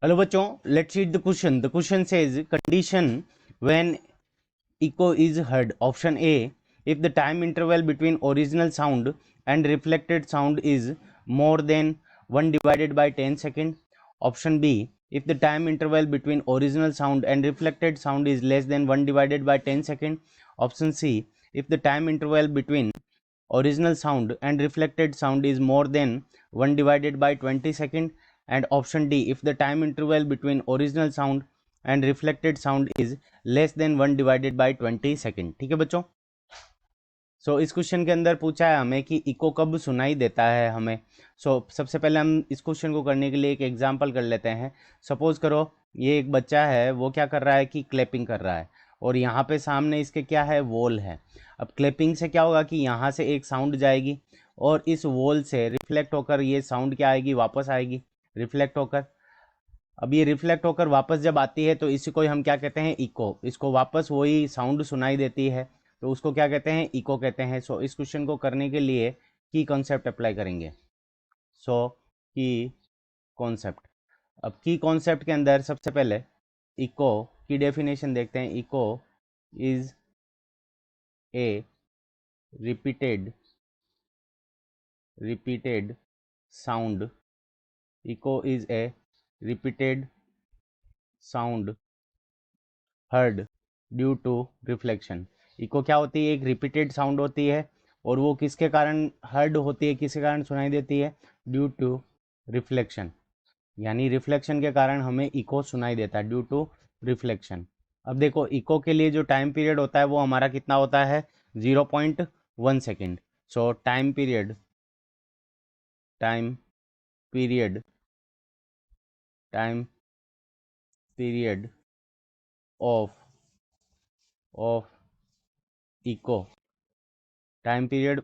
Hello बच्चों, let's read the question. The question says condition when echo is heard. Option A, if the time interval between original sound and reflected sound is more than 1 divided by 10 second. Option B, if the time interval between original sound and reflected sound is less than 1 divided by 10 second. Option C, if the time interval between original sound and reflected sound is more than 1 divided by 20 second. And option D, if the time interval between original sound and reflected sound is less then 1 divided by 20 second. ठीक है बच्चों. सो इस question के अंदर पूछा है हमें कि इको कब सुनाई देता है हमें. सबसे पहले हम इस क्वेश्चन को करने के लिए एक एग्जांपल कर लेते हैं. सपोज करो ये एक बच्चा है, वो क्या कर रहा है कि क्लैपिंग कर रहा है और यहाँ पे सामने इसके क्या है, वॉल है. अब क्लैपिंग से क्या होगा कि यहाँ से एक साउंड जाएगी और इस वॉल से रिफ्लेक्ट होकर ये साउंड क्या आएगी, वापस आएगी रिफ्लेक्ट होकर. अब ये रिफ्लेक्ट होकर वापस जब आती है तो इसी को हम क्या कहते हैं, इको. इसको वापस वही साउंड सुनाई देती है तो उसको क्या कहते हैं, इको कहते हैं. सो इस क्वेश्चन को करने के लिए की कॉन्सेप्ट अप्लाई करेंगे. सो की कॉन्सेप्ट. अब की कॉन्सेप्ट के अंदर सबसे पहले इको की डेफिनेशन देखते हैं. Echo is a repeated sound. Echo is a repeated sound heard due to reflection. Echo क्या होती है, एक रिपीटेड साउंड होती है और वो किसके कारण हर्ड होती है, किसके कारण सुनाई देती है, ड्यू टू रिफ्लेक्शन. यानी रिफ्लेक्शन के कारण हमें इको सुनाई देता है, ड्यू टू रिफ्लेक्शन. अब देखो इको के लिए जो टाइम पीरियड होता है वो हमारा कितना होता है, 0.1 second. So time period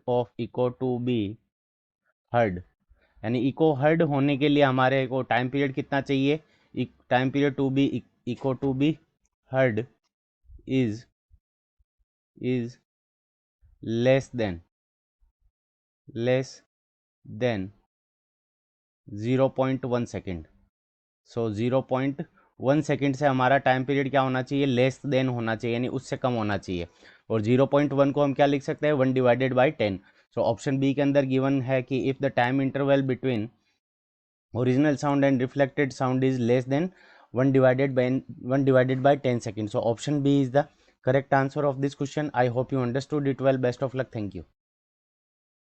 of echo to be heard. यानी इको हर्ड होने के लिए हमारे को टाइम पीरियड कितना चाहिए, time period to be echo to be heard is less than 0.1 second. So 0.1 second से हमारा टाइम पीरियड क्या होना चाहिए, लेस देन होना चाहिए, यानी उससे कम होना चाहिए. और 0.1 को हम क्या लिख सकते हैं, 1 divided by 10. So option B के अंदर गिवन है कि if the time interval between original sound and reflected sound is less than 1 divided by 10 seconds. So option B is the correct answer of this question. I hope you understood it well. Best of luck. Thank you.